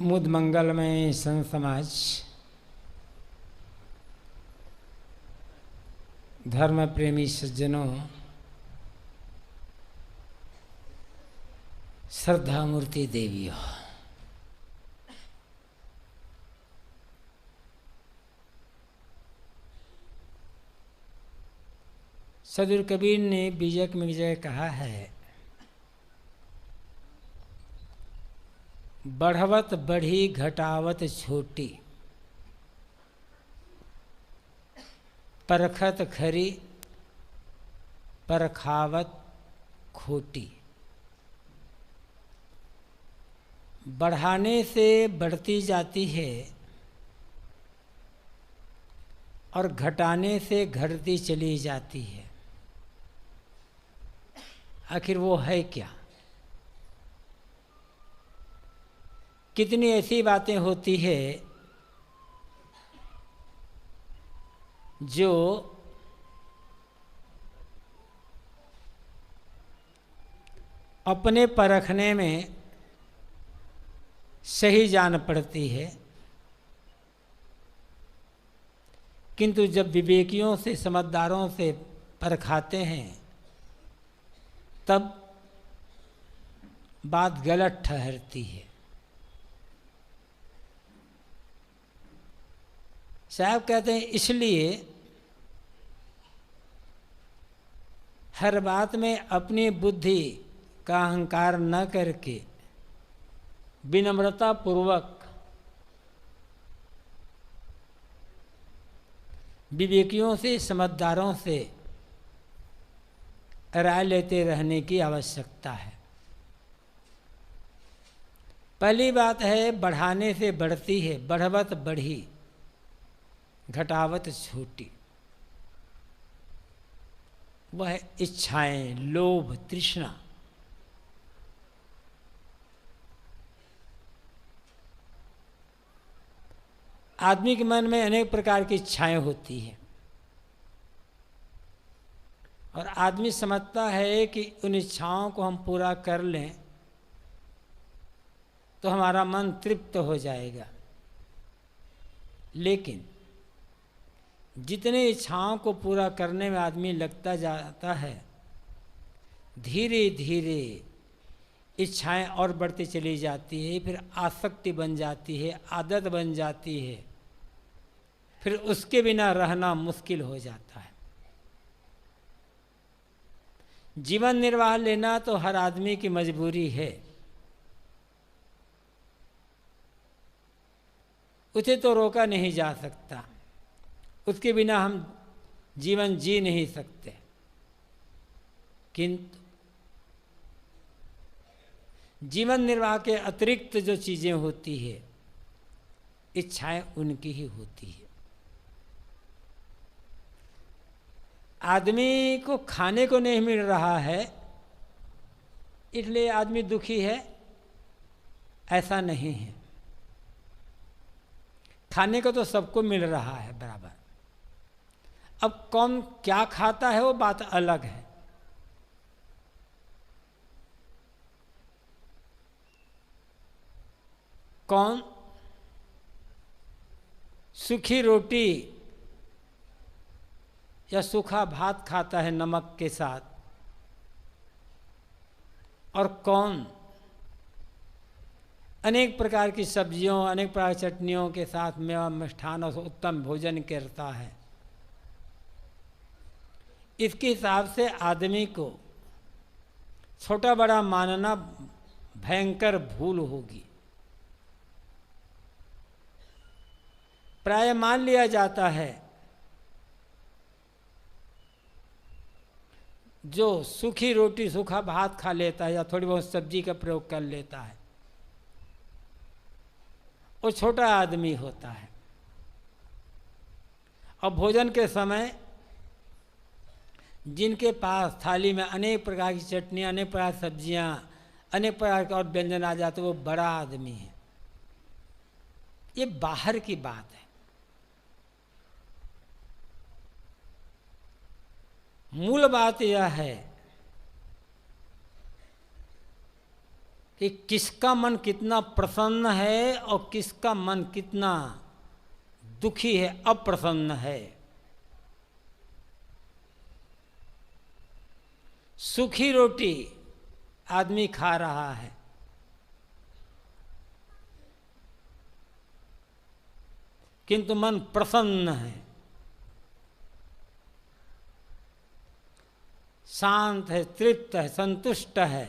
मुद मंगलमय संत समाज धर्म प्रेमी सज्जनों, श्रद्धा मूर्ति देवियों, सदगुरु कबीर ने बीजक में विजय कहा है, बढ़वत बढ़ी घटावत छोटी, परखत खरी परखावत खोटी। बढ़ाने से बढ़ती जाती है और घटाने से घटती चली जाती है। आखिर वो है क्या? कितनी ऐसी बातें होती है जो अपने परखने में सही जान पड़ती है, किंतु जब विवेकियों से समझदारों से परखाते हैं तब बात गलत ठहरती है। साहब कहते हैं इसलिए हर बात में अपनी बुद्धि का अहंकार न करके विनम्रता पूर्वक विवेकियों से समझदारों से राय लेते रहने की आवश्यकता है। पहली बात है, बढ़ाने से बढ़ती है, बढ़वत बढ़ी घटावत छोटी। वह इच्छाएं, लोभ, तृष्णा, आदमी के मन में अनेक प्रकार की इच्छाएं होती हैं और आदमी समझता है कि उन इच्छाओं को हम पूरा कर लें तो हमारा मन तृप्त हो जाएगा। लेकिन जितने इच्छाओं को पूरा करने में आदमी लगता जाता है, धीरे धीरे इच्छाएं और बढ़ती चली जाती है, फिर आसक्ति बन जाती है, आदत बन जाती है, फिर उसके बिना रहना मुश्किल हो जाता है। जीवन निर्वाह लेना तो हर आदमी की मजबूरी है, उसे तो रोका नहीं जा सकता, उसके बिना हम जीवन जी नहीं सकते। किंतु जीवन निर्वाह के अतिरिक्त जो चीज़ें होती है, इच्छाएं उनकी ही होती है। आदमी को खाने को नहीं मिल रहा है इसलिए आदमी दुखी है, ऐसा नहीं है। खाने को तो सबको मिल रहा है बराबर। अब कौन क्या खाता है वो बात अलग है। कौन सूखी रोटी या सूखा भात खाता है नमक के साथ, और कौन अनेक प्रकार की सब्जियों, अनेक प्रकार की चटनियों के साथ मेवा मिष्ठान और उत्तम भोजन करता है। इसके हिसाब से आदमी को छोटा बड़ा मानना भयंकर भूल होगी। प्राय मान लिया जाता है जो सूखी रोटी सूखा भात खा लेता है या थोड़ी बहुत सब्जी का प्रयोग कर लेता है, वो छोटा आदमी होता है। और भोजन के समय जिनके पास थाली में अनेक प्रकार की चटनियाँ, अनेक प्रकार की सब्जियाँ, अनेक प्रकार के और व्यंजन आ जाते, वो बड़ा आदमी है। ये बाहर की बात है। मूल बात यह है कि किसका मन कितना प्रसन्न है और किसका मन कितना दुखी है, अप्रसन्न है। सूखी रोटी आदमी खा रहा है, किंतु मन प्रसन्न है, शांत है, तृप्त है, संतुष्ट है,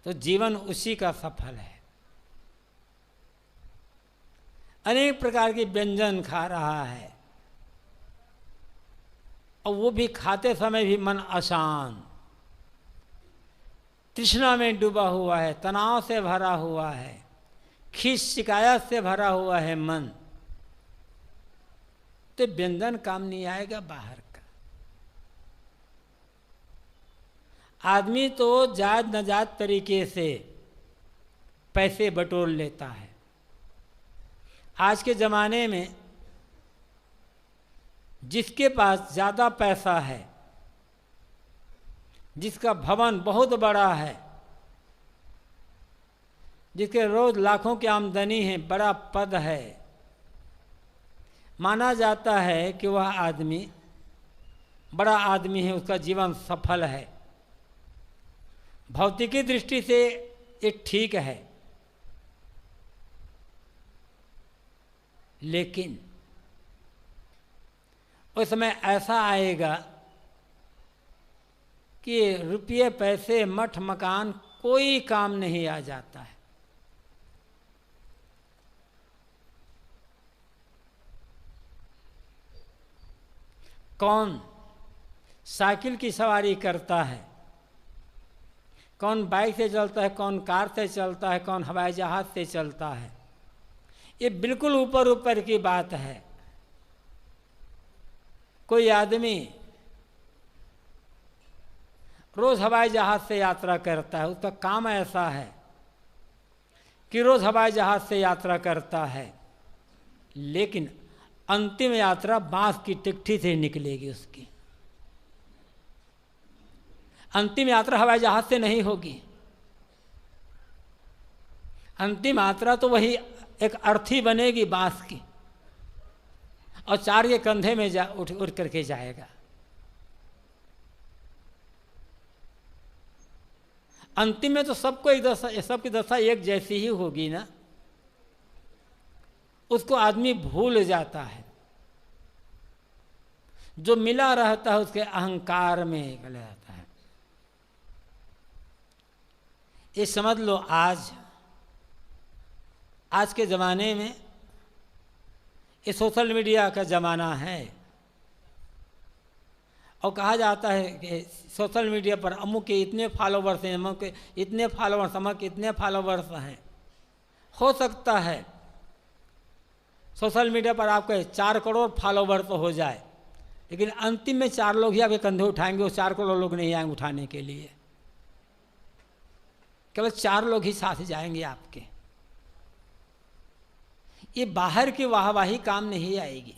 तो जीवन उसी का सफल है। अनेक प्रकार के व्यंजन खा रहा है और वो भी खाते समय भी मन अशांत, तृष्णा में डूबा हुआ है, तनाव से भरा हुआ है, खीस शिकायत से भरा हुआ है मन, तो व्यंजन काम नहीं आएगा बाहर का। आदमी तो जात नजात तरीके से पैसे बटोर लेता है। आज के ज़माने में जिसके पास ज़्यादा पैसा है, जिसका भवन बहुत बड़ा है, जिसके रोज लाखों की आमदनी है, बड़ा पद है, माना जाता है कि वह आदमी बड़ा आदमी है, उसका जीवन सफल है। भौतिकी दृष्टि से ये ठीक है, लेकिन उस समय ऐसा आएगा कि रुपये पैसे मठ मकान कोई काम नहीं आ जाता है। कौन साइकिल की सवारी करता है, कौन बाइक से चलता है, कौन कार से चलता है, कौन हवाई जहाज से चलता है, ये बिल्कुल ऊपर ऊपर की बात है। कोई आदमी रोज हवाई जहाज से यात्रा करता है, उसका काम ऐसा है कि रोज हवाई जहाज से यात्रा करता है, लेकिन अंतिम यात्रा बांस की टिकठी से निकलेगी उसकी। अंतिम यात्रा हवाई जहाज से नहीं होगी। अंतिम यात्रा तो वही एक अर्थी बनेगी बांस की, और चार के कंधे में उठ करके जाएगा। अंतिम में तो सबको एक दशा, सबकी दशा एक जैसी ही होगी ना। उसको आदमी भूल जाता है, जो मिला रहता है उसके अहंकार में निकल जाता है। ये समझ लो, आज के ज़माने में ये सोशल मीडिया का ज़माना है, और कहा जाता है कि सोशल मीडिया पर अमुक के इतने फॉलोवर्स हैं, अमुक के इतने फॉलोवर्स, अमुक के इतने फॉलोवर्स हैं। हो सकता है सोशल मीडिया पर आपके 4 करोड़ फॉलोवर्स हो जाए, लेकिन अंतिम में 4 लोग ही आपके कंधे उठाएंगे, वो 4 करोड़ लोग नहीं आएंगे उठाने के लिए। केवल 4 लोग ही साथ जाएंगे आपके। ये बाहर की वाहवाही काम नहीं आएगी।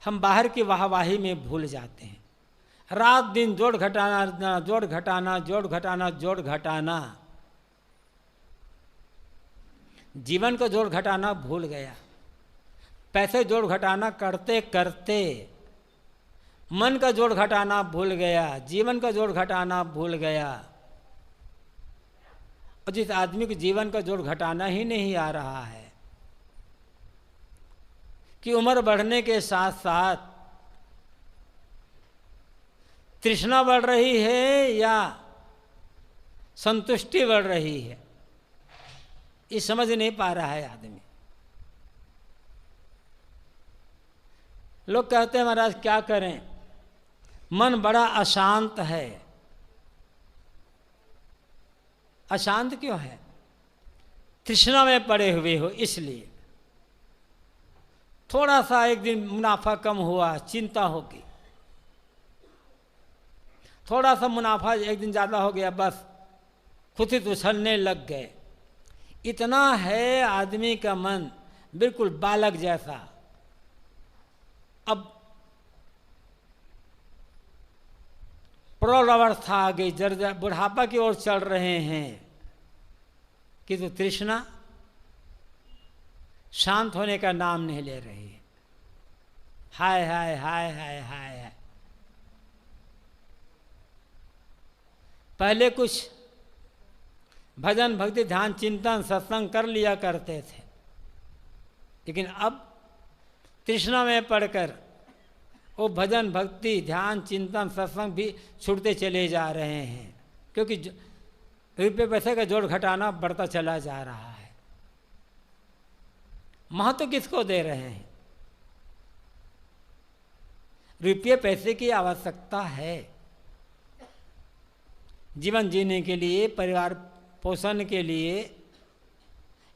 हम बाहर की वाहवाही में भूल जाते हैं। रात दिन जोड़ घटाना, जोड़ घटाना, जोड़ घटाना, जोड़ घटाना, जीवन को जोड़ घटाना भूल गया। पैसे जोड़ घटाना करते करते मन का जोड़ घटाना भूल गया, जीवन का जोड़ घटाना भूल गया। और जिस आदमी को जीवन का जोड़ घटाना ही नहीं आ रहा है कि उम्र बढ़ने के साथ साथ तृष्णा बढ़ रही है या संतुष्टि बढ़ रही है, ये समझ नहीं पा रहा है आदमी। लोग कहते हैं महाराज क्या करें, मन बड़ा अशांत है। अशांत क्यों है? तृष्णा में पड़े हुए हो, इसलिए। थोड़ा सा एक दिन मुनाफा कम हुआ, चिंता होगी। थोड़ा सा मुनाफा एक दिन ज़्यादा हो गया, बस खुद ही उछलने लग गए। इतना है आदमी का मन, बिल्कुल बालक जैसा। अब प्रौढ़ अवस्था आ गई, जर्जर बुढ़ापा की ओर चल रहे हैं, किंतु तृष्णा शांत होने का नाम नहीं ले रही है। हाय हाय हाय हाय हाय हाय। पहले कुछ भजन भक्ति ध्यान चिंतन सत्संग कर लिया करते थे, लेकिन अब तृष्णा में पढ़कर वो भजन भक्ति ध्यान चिंतन सत्संग भी छूटते चले जा रहे हैं, क्योंकि रुपये पैसे का जोड़ घटाना बढ़ता चला जा रहा है। महत्व किसको दे रहे हैं? रुपये पैसे की आवश्यकता है जीवन जीने के लिए, परिवार पोषण के लिए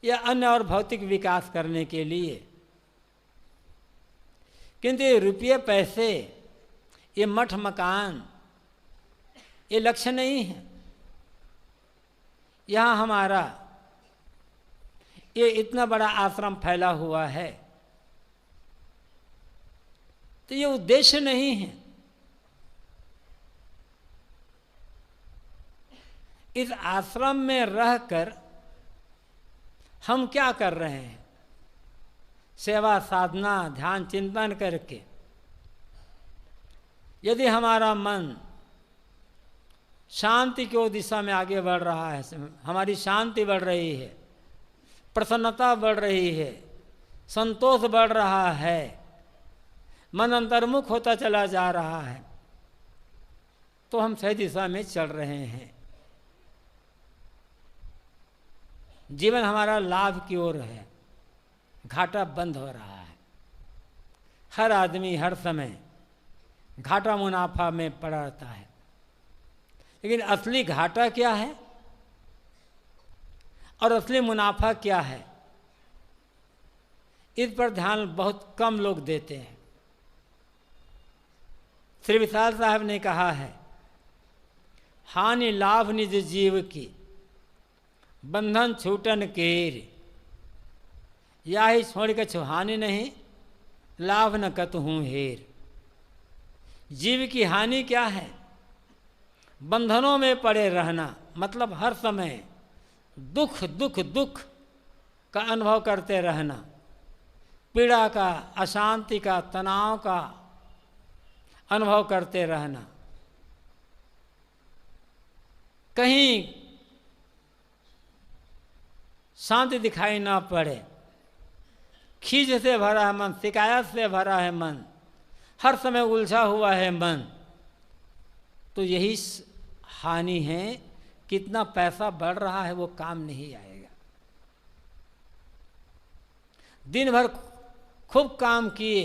या अन्य और भौतिक विकास करने के लिए, किंतु ये रुपये पैसे, ये मठ मकान, ये लक्ष्य नहीं है। यहाँ हमारा ये इतना बड़ा आश्रम फैला हुआ है, तो ये उद्देश्य नहीं है। इस आश्रम में रहकर हम क्या कर रहे हैं? सेवा साधना ध्यान चिंतन करके यदि हमारा मन शांति की ओर दिशा में आगे बढ़ रहा है, हमारी शांति बढ़ रही है, प्रसन्नता बढ़ रही है, संतोष बढ़ रहा है, मन अंतर्मुख होता चला जा रहा है, तो हम सही दिशा में चल रहे हैं। जीवन हमारा लाभ की ओर है, घाटा बंद हो रहा है। हर आदमी हर समय घाटा मुनाफा में पड़ा रहता है, लेकिन असली घाटा क्या है और असली मुनाफा क्या है, इस पर ध्यान बहुत कम लोग देते हैं। श्री विशाल साहब ने कहा है, हानि लाभ निज जीव की, बंधन छूटन केर, या ही छोड़ के छुहानि नहीं, लाभ न कतहूँ हेर। जीव की हानि क्या है? बंधनों में पड़े रहना, मतलब हर समय दुख दुख दुख का अनुभव करते रहना, पीड़ा का, अशांति का, तनाव का अनुभव करते रहना। कहीं शांति दिखाई ना पड़े, खीज से भरा है मन, शिकायत से भरा है मन, हर समय उलझा हुआ है मन, तो यही हानि है। कितना पैसा बढ़ रहा है वो काम नहीं आएगा। दिन भर खूब काम किए,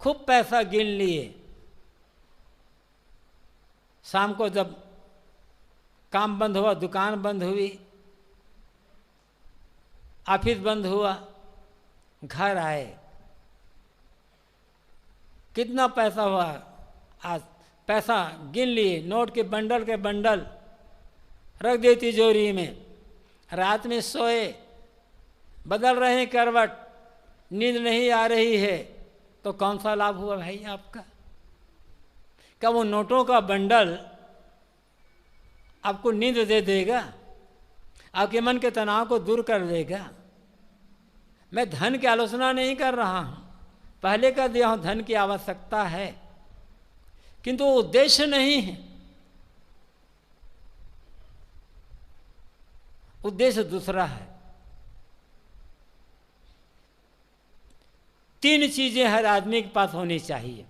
खूब पैसा गिन लिए, शाम को जब काम बंद हुआ, दुकान बंद हुई, ऑफिस बंद हुआ, घर आए, कितना पैसा हुआ आज, पैसा गिन लिए, नोट के बंडल रख दिए तिजोरी में, रात में सोए, बदल रहे हैं करवट, नींद नहीं आ रही है, तो कौन सा लाभ हुआ भाई आपका? क्या वो नोटों का बंडल आपको नींद दे देगा, आपके मन के तनाव को दूर कर देगा? मैं धन की आलोचना नहीं कर रहा हूँ, पहले कर दिया हूँ, धन की आवश्यकता है, किंतु वो उद्देश्य नहीं है। उद्देश्य दूसरा है। 3 चीजें हर आदमी के पास होनी चाहिए।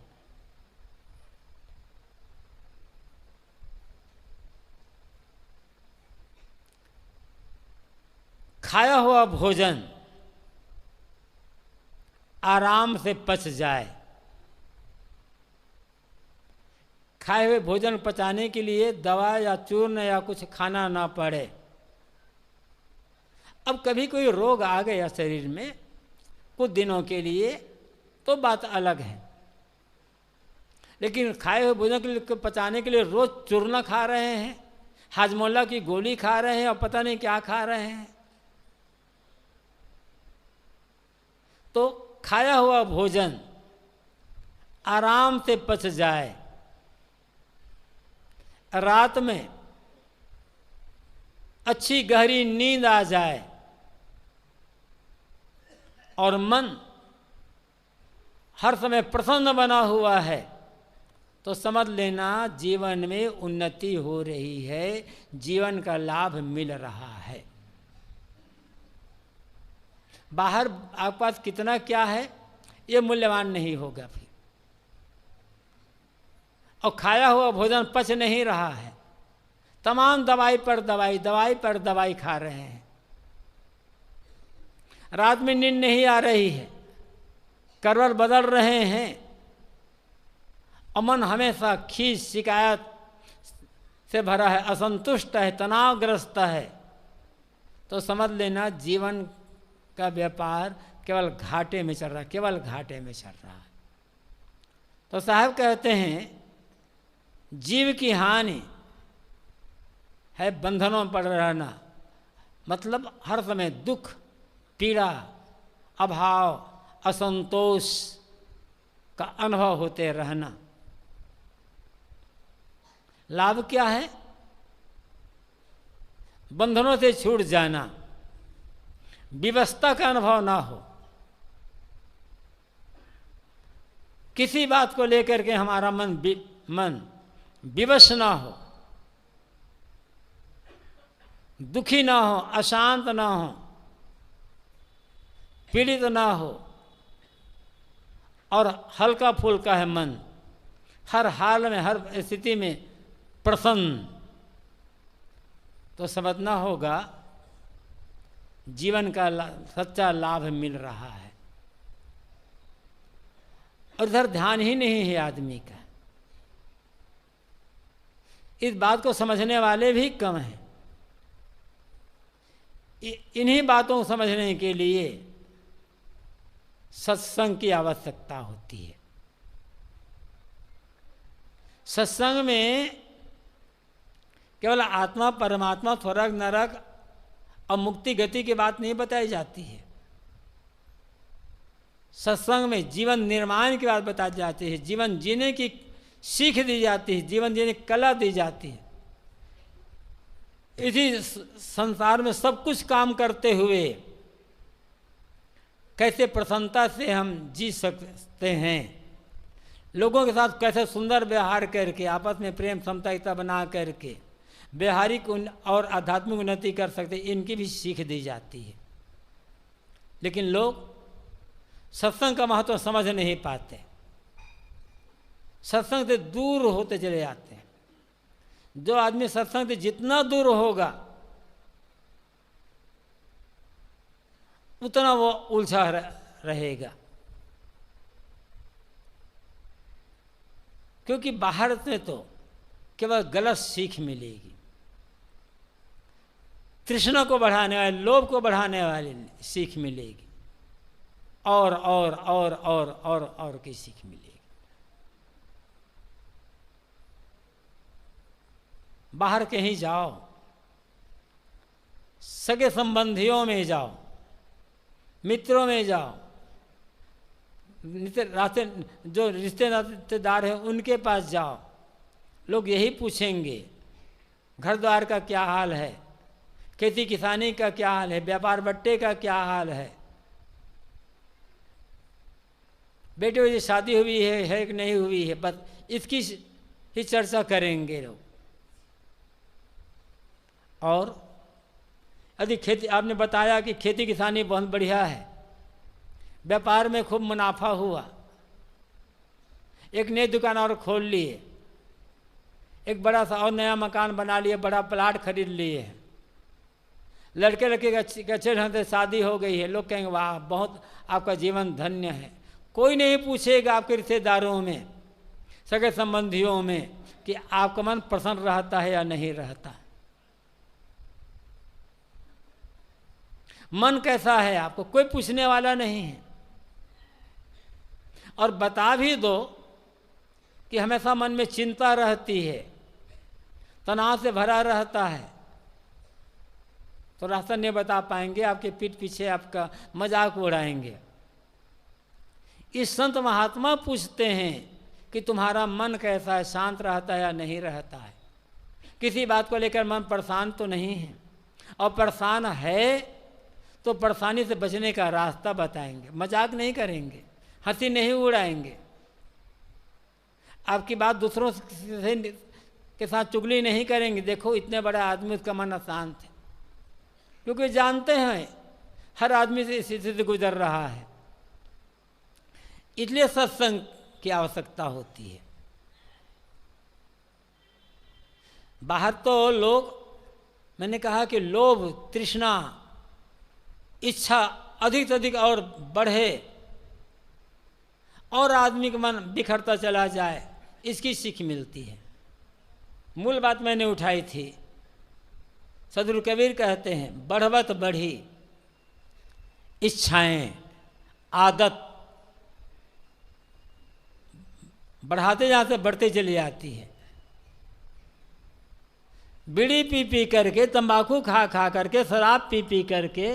खाया हुआ भोजन आराम से पच जाए। खाए हुए भोजन पचाने के लिए दवा या चूर्ण या कुछ खाना ना पड़े। अब कभी कोई रोग आ गया शरीर में कुछ दिनों के लिए तो बात अलग है, लेकिन खाए हुए भोजन के लिए पचाने के लिए रोज चूर्ण खा रहे हैं, हाजमोला की गोली खा रहे हैं और पता नहीं क्या खा रहे हैं, तो खाया हुआ भोजन आराम से पच जाए, रात में अच्छी गहरी नींद आ जाए और मन हर समय प्रसन्न बना हुआ है, तो समझ लेना जीवन में उन्नति हो रही है, जीवन का लाभ मिल रहा है। बाहर आपके पास कितना क्या है ये मूल्यवान नहीं होगा फिर, और खाया हुआ भोजन पच नहीं रहा है, तमाम दवाई पर दवाई, दवाई पर दवाई खा रहे हैं, रात में नींद नहीं आ रही है, करवट बदल रहे हैं, और मन हमेशा खींच शिकायत से भरा है, असंतुष्ट है, तनावग्रस्त है, तो समझ लेना जीवन का व्यापार केवल घाटे में चल रहा है, केवल घाटे में चल रहा है। तो साहब कहते हैं जीव की हानि है बंधनों में पड़ रहना, मतलब हर समय दुख, पीड़ा, अभाव, असंतोष का अनुभव होते रहना। लाभ क्या है? बंधनों से छूट जाना, विवशता का अनुभव ना हो, किसी बात को लेकर के हमारा मन विवश ना हो, दुखी ना हो, अशांत ना हो, पीड़ित ना हो, और हल्का फुल्का है मन, हर हाल में, हर स्थिति में प्रसन्न, तो समझना होगा जीवन का सच्चा लाभ मिल रहा है। और इधर ध्यान ही नहीं है आदमी का, इस बात को समझने वाले भी कम हैं। इन्हीं बातों को समझने के लिए सत्संग की आवश्यकता होती है। सत्संग में केवल आत्मा, परमात्मा, स्वर्ग, नरक और मुक्ति गति की बात नहीं बताई जाती है। सत्संग में जीवन निर्माण की बात बताई जाती है, जीवन जीने की सीख दी जाती है, जीवन जीने की कला दी जाती है। इसी संसार में सब कुछ काम करते हुए कैसे प्रसन्नता से हम जी सकते हैं, लोगों के साथ कैसे सुंदर व्यवहार करके, आपस में प्रेम समता बना करके व्यवहारिक और आध्यात्मिक उन्नति कर सकते, इनकी भी सीख दी जाती है। लेकिन लोग सत्संग का महत्व समझ नहीं पाते, सत्संग से दूर होते चले जाते हैं। जो आदमी सत्संग से जितना दूर होगा उतना वो उलझा रहेगा, क्योंकि बाहर से तो केवल गलत सीख मिलेगी, तृष्णा को बढ़ाने वाली, लोभ को बढ़ाने वाली सीख मिलेगी, और की सीख मिलेगी। बाहर कहीं जाओ, सगे संबंधियों में जाओ, मित्रों में जाओ, जो रिश्तेदार हैं उनके पास जाओ, लोग यही पूछेंगे घर द्वार का क्या हाल है, खेती किसानी का क्या हाल है, व्यापार बट्टे का क्या हाल है, बेटे की शादी हुई है कि नहीं हुई है, बस इसकी ही चर्चा करेंगे लोग। और यदि खेती, आपने बताया कि खेती किसानी बहुत बढ़िया है, व्यापार में खूब मुनाफा हुआ, एक नई दुकान और खोल लिए, एक बड़ा सा और नया मकान बना लिए, बड़ा प्लाट खरीद लिए, लड़के लड़के का अच्छे ढंग से शादी हो गई है, लोग कहेंगे वाह बहुत आपका जीवन धन्य है। कोई नहीं पूछेगा आपके रिश्तेदारों में, सगे संबंधियों में कि आपका मन प्रसन्न रहता है या नहीं रहता, मन कैसा है, आपको कोई पूछने वाला नहीं है। और बता भी दो कि हमेशा मन में चिंता रहती है, तनाव से भरा रहता है, तो रास्ता नहीं बता पाएंगे, आपके पीठ पीछे आपका मजाक उड़ाएंगे। इस संत महात्मा पूछते हैं कि तुम्हारा मन कैसा है, शांत रहता है या नहीं रहता है। किसी बात को लेकर मन परेशान तो नहीं है, और परेशान है तो परेशानी से बचने का रास्ता बताएंगे, मजाक नहीं करेंगे, हंसी नहीं उड़ाएंगे, आपकी बात दूसरों से के साथ चुगली नहीं करेंगे। देखो इतने बड़ा आदमी, उसका मन अशांत है, क्योंकि जानते हैं हर आदमी से इसी से गुजर रहा है, इसलिए सत्संग की आवश्यकता होती है। बाहर तो लोग, मैंने कहा कि लोभ, तृष्णा, इच्छा अधिक से अधिक और बढ़े और आदमी का मन बिखरता चला जाए, इसकी सीख मिलती है। मूल बात मैंने उठाई थी, सदगुरु कबीर कहते हैं बढ़वत बढ़ी इच्छाएं, आदत बढ़ाते जाते बढ़ते चली जाती है। बीड़ी पी पी करके, तंबाकू खा खा करके, शराब पी पी करके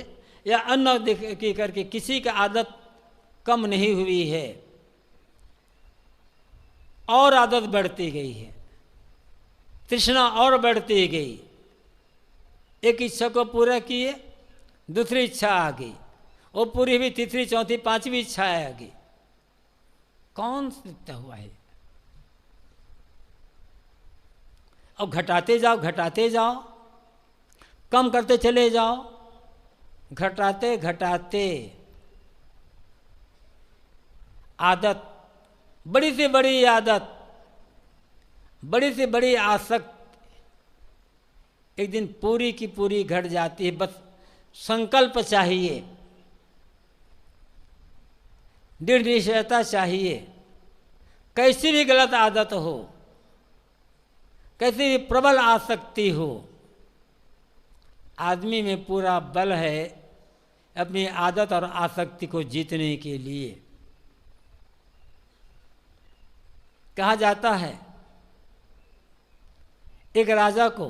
या अन्न की करके किसी का आदत कम नहीं हुई है, और आदत बढ़ती गई है, तृष्णा और बढ़ती गई। एक इच्छा को पूरा किए, दूसरी इच्छा आ गई, वो पूरी भी, तीसरी, चौथी, पांचवी इच्छा आ गई। कौन सीखता हुआ है? अब घटाते जाओ, घटाते जाओ, कम करते चले जाओ, घटाते घटाते आदत, बड़ी से बड़ी आदत, बड़ी से बड़ी आसक्त एक दिन पूरी की पूरी घट जाती है। बस संकल्प चाहिए, दृढ़ निश्चयता चाहिए। कैसी भी गलत आदत हो, कैसी भी प्रबल आसक्ति हो, आदमी में पूरा बल है अपनी आदत और आसक्ति को जीतने के लिए। कहा जाता है एक राजा को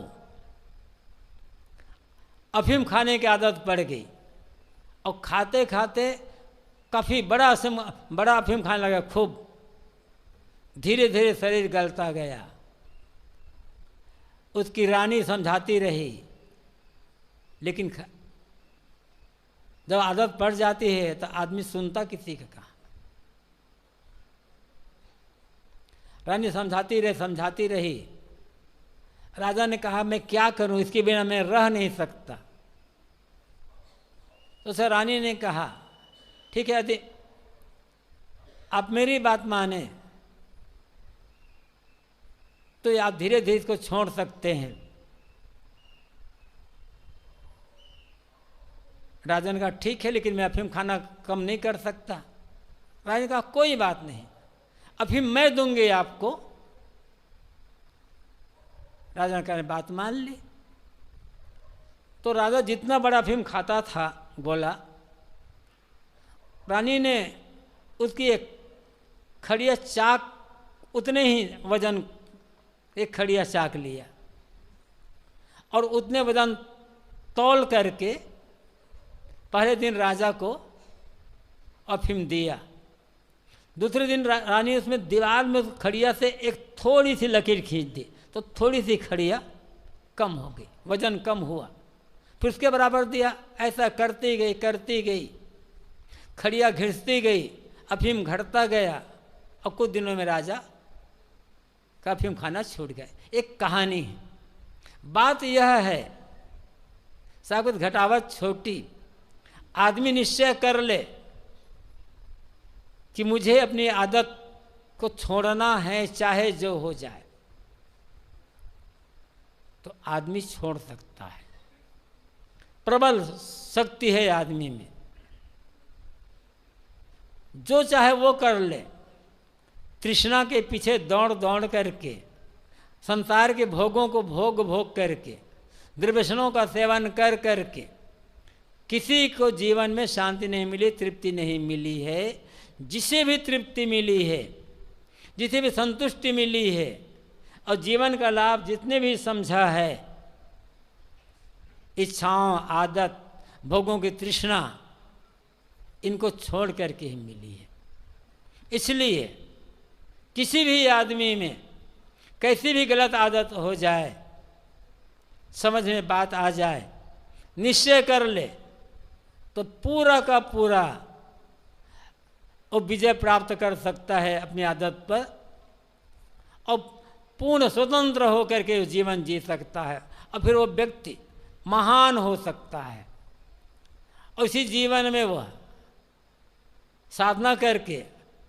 अफीम खाने की आदत पड़ गई, और खाते खाते काफ़ी बड़ा अफीम खाने लगा खूब। धीरे धीरे शरीर गलता गया। उसकी रानी समझाती रही, लेकिन जब आदत पड़ जाती है तो आदमी सुनता किसी का कहा। रानी समझाती रही। राजा ने कहा मैं क्या करूं, इसके बिना मैं रह नहीं सकता। तो उसे रानी ने कहा ठीक है यदि आप मेरी बात माने तो आप धीरे धीरे इसको छोड़ सकते हैं। राजा ने कहा ठीक है, लेकिन मैं अफीम खाना कम नहीं कर सकता। राजा ने कहा कोई बात नहीं, अफीम मैं दूंगी आपको। राजा ने कहा बात मान ली। तो राजा जितना बड़ा अफीम खाता था गोला, रानी ने उसकी एक खड़िया चाक, उतने ही वजन एक खड़िया चाक लिया और उतने वजन तौल करके पहले दिन राजा को अफीम दिया। दूसरे दिन रानी उसमें दीवार में खड़िया से एक थोड़ी सी लकीर खींच दी, तो थोड़ी सी खड़िया कम हो गई, वजन कम हुआ। फिर उसके बराबर दिया, ऐसा करती गई, खड़िया घिसती गई, अफीम घटता गया, और कुछ दिनों में राजा का अफीम खाना छूट गया। एक कहानी है। बात यह है साकुत घटावत छोटी, आदमी निश्चय कर ले कि मुझे अपनी आदत को छोड़ना है, चाहे जो हो जाए, तो आदमी छोड़ सकता है। प्रबल शक्ति है आदमी में, जो चाहे वो कर ले। तृष्णा के पीछे दौड़ दौड़ करके, संसार के भोगों को भोग करके, दुर्व्यसनों का सेवन कर करके किसी को जीवन में शांति नहीं मिली, तृप्ति नहीं मिली है। जिसे भी तृप्ति मिली है, जिसे भी संतुष्टि मिली है और जीवन का लाभ जितने भी समझा है, इच्छाओं, आदत, भोगों की तृष्णा, इनको छोड़ करके ही मिली है। इसलिए किसी भी आदमी में कैसी भी गलत आदत हो जाए, समझ में बात आ जाए, निश्चय कर ले, तो पूरा का पूरा वो विजय प्राप्त कर सकता है अपनी आदत पर और पूर्ण स्वतंत्र होकर के जीवन जी सकता है और फिर वो व्यक्ति महान हो सकता है और इसी जीवन में वह साधना करके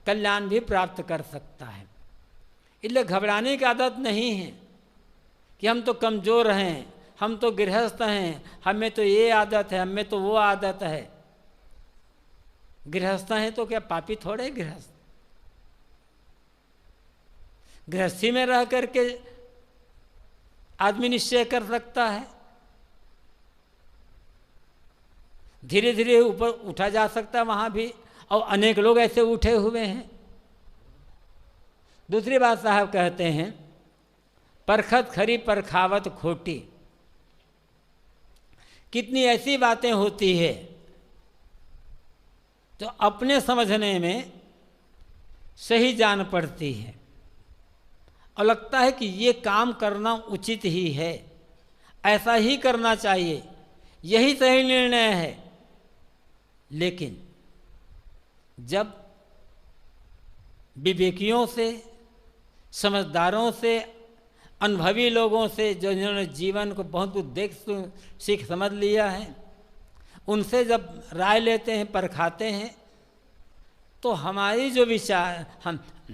कल्याण भी प्राप्त कर सकता है। इसलिए घबराने की आदत नहीं है कि हम तो कमज़ोर हैं, हम तो गृहस्थ हैं, हमें तो ये आदत है, हमें तो वो आदत है। गृहस्थ हैं तो क्या पापी थोड़े गृहस्थ? गृहस्थी में रह करके आदमी निश्चय कर सकता है, धीरे धीरे ऊपर उठा जा सकता है वहाँ भी, और अनेक लोग ऐसे उठे हुए हैं। दूसरी बात साहब कहते हैं, परखत खरी परखावत खोटी। कितनी ऐसी बातें होती है जो अपने समझने में सही जान पड़ती है और लगता है कि ये काम करना उचित ही है, ऐसा ही करना चाहिए, यही सही निर्णय है। लेकिन जब विवेकियों से, समझदारों से, अनुभवी लोगों से, जो जिन्होंने जीवन को बहुत कुछ देख सीख समझ लिया है, उनसे जब राय लेते हैं, परखाते हैं, तो हमारी जो विचार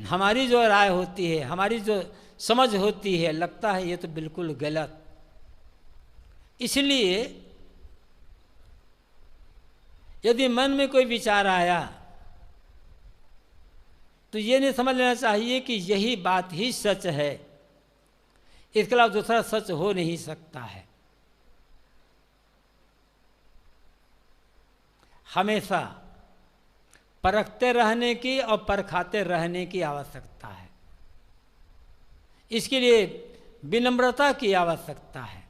हमारी जो राय होती है, हमारी जो समझ होती है, लगता है ये तो बिल्कुल गलत। इसलिए यदि मन में कोई विचार आया तो ये नहीं समझ लेना चाहिए कि यही बात ही सच है, इसके अलावा दूसरा सच हो नहीं सकता है। हमेशा परखते रहने की और परखाते रहने की आवश्यकता है। इसके लिए विनम्रता की आवश्यकता है।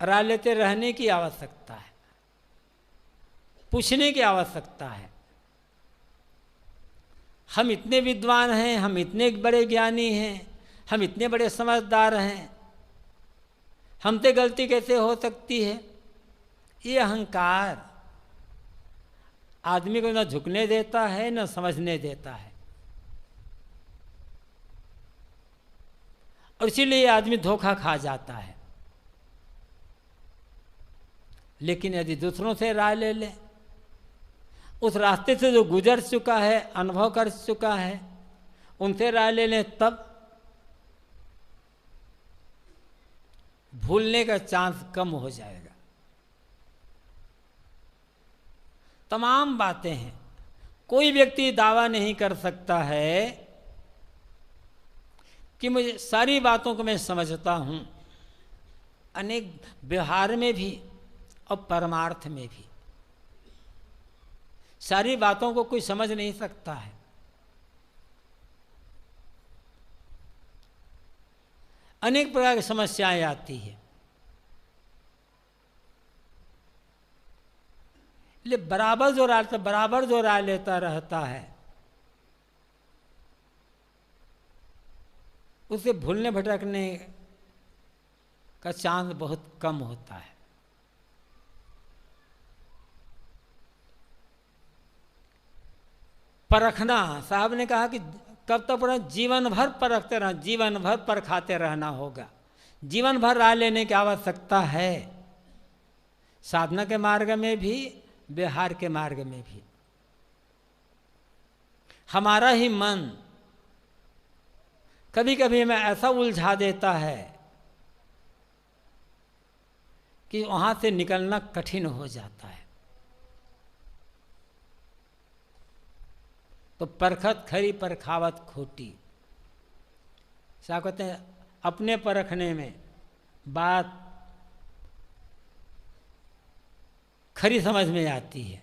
राय लेते रहने की आवश्यकता है, पूछने की आवश्यकता है। हम इतने विद्वान हैं, हम इतने बड़े ज्ञानी हैं, हम इतने बड़े समझदार हैं, हमसे गलती कैसे हो सकती है? ये अहंकार आदमी को न झुकने देता है, न समझने देता है, और इसीलिए आदमी धोखा खा जाता है। लेकिन यदि दूसरों से राय ले ले, उस रास्ते से जो गुजर चुका है, अनुभव कर चुका है, उनसे राय ले लें, तब भूलने का चांस कम हो जाएगा। तमाम बातें हैं, कोई व्यक्ति दावा नहीं कर सकता है कि मुझे सारी बातों को मैं समझता हूँ। अनेक व्यवहार में भी और परमार्थ में भी सारी बातों को कोई समझ नहीं सकता है। अनेक प्रकार की समस्याएं आती है। इसलिए बराबर जो राय लेता रहता है, उसे भूलने भटकने का चांस बहुत कम होता है। परखना, साहब ने कहा कि कब तक पढ़ा? जीवन भर परखते रहना, जीवन भर परखाते रहना होगा। जीवन भर राय लेने की आवश्यकता है, साधना के मार्ग में भी, व्यवहार के मार्ग में भी। हमारा ही मन कभी कभी हमें ऐसा उलझा देता है कि वहाँ से निकलना कठिन हो जाता है। तो परखत खरी परखावत खोटी। क्या कहते हैं? अपने परखने में बात खरी समझ में आती है,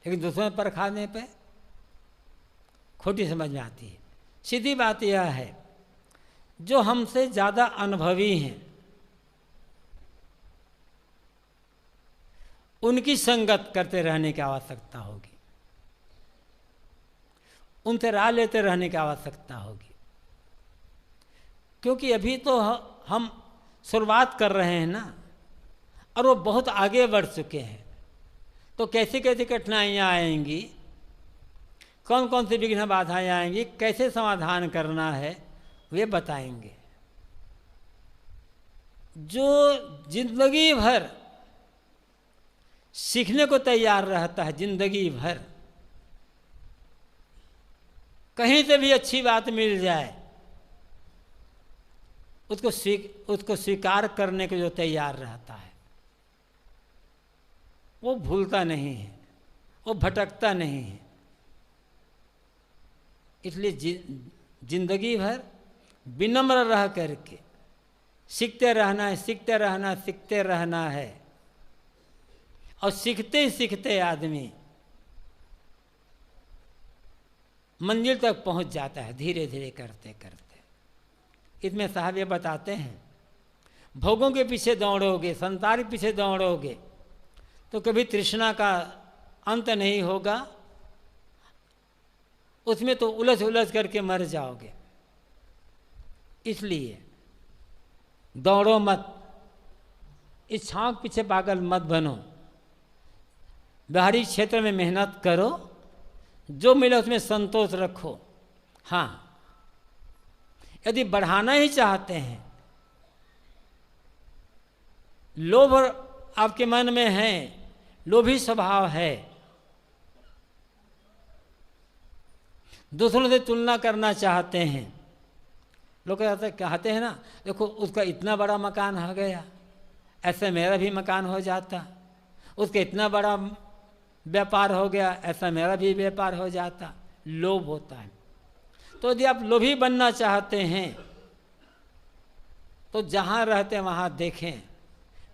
लेकिन दूसरों में परखाने पे खोटी समझ में आती है। सीधी बात यह है, जो हमसे ज़्यादा अनुभवी हैं उनकी संगत करते रहने की आवश्यकता होगी, उनसे राह लेते रहने की आवश्यकता होगी, क्योंकि अभी तो हम शुरुआत कर रहे हैं ना, और वो बहुत आगे बढ़ चुके हैं। तो कैसी कैसी कठिनाइयाँ आएंगी, कौन कौन सी विघ्न बाधाएं आएंगी, कैसे समाधान करना है, वे बताएंगे। जो जिंदगी भर सीखने को तैयार रहता है, जिंदगी भर कहीं से भी अच्छी बात मिल जाए उसको स्वीकार करने को जो तैयार रहता है, वो भूलता नहीं है, वो भटकता नहीं है। इसलिए जिंदगी भर विनम्र रह करके सीखते रहना है, सीखते रहना, सीखते रहना है। और सीखते ही सीखते आदमी मंजिल तक पहुंच जाता है, धीरे धीरे करते करते। इसमें साहब ये बताते हैं, भोगों के पीछे दौड़ोगे, संसार के पीछे दौड़ोगे तो कभी तृष्णा का अंत नहीं होगा, उसमें तो उलझ उलझ करके मर जाओगे। इसलिए दौड़ो मत, इच्छाओं के पीछे पागल मत बनो, बाहरी क्षेत्र में मेहनत करो, जो मिले उसमें संतोष रखो। हाँ, यदि बढ़ाना ही चाहते हैं, लोभ आपके मन में है, लोभी स्वभाव है, दूसरों से तुलना करना चाहते हैं, लोग कहते हैं ना, देखो उसका इतना बड़ा मकान हो गया, ऐसे मेरा भी मकान हो जाता, उसका इतना बड़ा व्यापार हो गया, ऐसा मेरा भी व्यापार हो जाता। लोभ होता है। तो यदि आप लोभी बनना चाहते हैं तो जहाँ रहते हैं वहाँ देखें,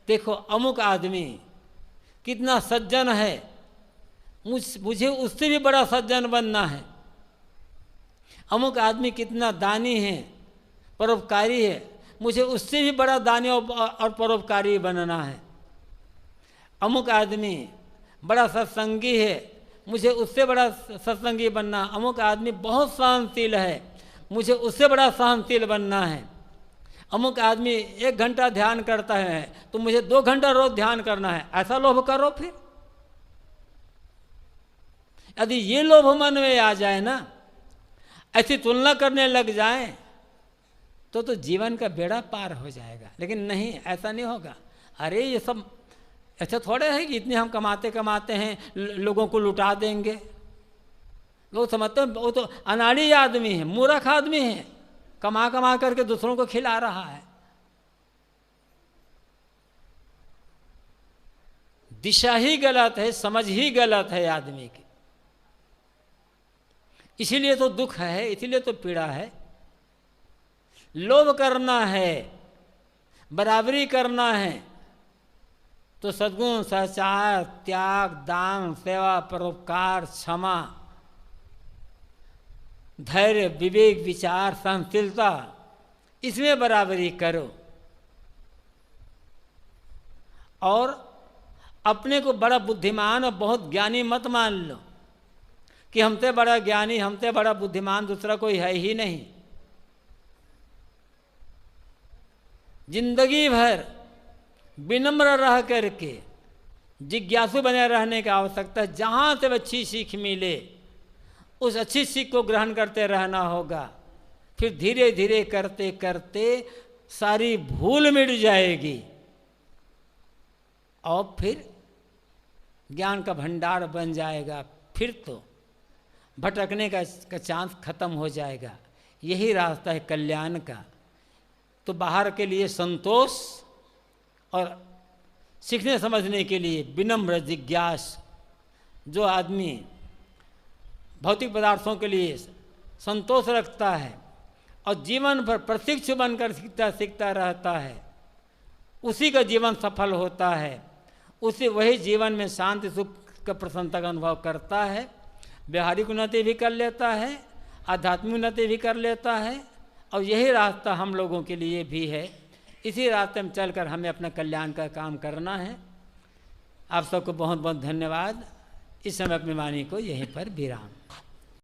देखो अमुक आदमी कितना सज्जन है, मुझे उससे भी बड़ा सज्जन बनना है। अमुक आदमी कितना दानी है, परोपकारी है, मुझे उससे भी बड़ा दानी और परोपकारी बनना है। अमुक आदमी बड़ा सत्संगी है, मुझे उससे बड़ा सत्संगी बनना। अमुक आदमी बहुत सहनशील है, मुझे उससे बड़ा सहनशील बनना है। अमुक आदमी 1 घंटा ध्यान करता है तो मुझे 2 घंटा रोज ध्यान करना है। ऐसा लोभ करो। फिर यदि ये लोभ मन में आ जाए ना, ऐसी तुलना करने लग जाए तो जीवन का बेड़ा पार हो जाएगा। लेकिन नहीं, ऐसा नहीं होगा। अरे ये सब ऐसा थोड़े है कि इतने हम कमाते हैं लोगों को लुटा देंगे। लोग समझते हैं वो तो अनाड़ी आदमी है, मूर्ख आदमी है, कमा करके दूसरों को खिला रहा है। दिशा ही गलत है, समझ ही गलत है आदमी की। इसीलिए तो दुख है, इसीलिए तो पीड़ा है। लोभ करना है, बराबरी करना है तो सद्गुण, सदाचार, त्याग, दान, सेवा, परोपकार, क्षमा, धैर्य, विवेक, विचार, सहनशीलता, इसमें बराबरी करो। और अपने को बड़ा बुद्धिमान और बहुत ज्ञानी मत मान लो कि हमसे बड़ा ज्ञानी, हमसे बड़ा बुद्धिमान दूसरा कोई है ही नहीं। जिंदगी भर विनम्र रह करके जिज्ञासु बने रहने की आवश्यकता है। जहाँ से अच्छी सीख मिले उस अच्छी सीख को ग्रहण करते रहना होगा। फिर धीरे धीरे करते करते सारी भूल मिट जाएगी और फिर ज्ञान का भंडार बन जाएगा। फिर तो भटकने का चांस खत्म हो जाएगा। यही रास्ता है कल्याण का। तो बाहर के लिए संतोष और सीखने समझने के लिए विनम्र जिज्ञास। जो आदमी भौतिक पदार्थों के लिए संतोष रखता है और जीवन भर प्रशिक्षु बनकर सीखता रहता है, उसी का जीवन सफल होता है। उसी वही जीवन में शांति सुख का प्रसन्नता का अनुभव करता है, व्यवहारिक उन्नति भी कर लेता है, आध्यात्मिक उन्नति भी कर लेता है। और यही रास्ता हम लोगों के लिए भी है। इसी रास्ते में चलकर हमें अपना कल्याण का काम करना है। आप सबको बहुत बहुत धन्यवाद। इस समय अपनी वाणी को यहीं पर विराम।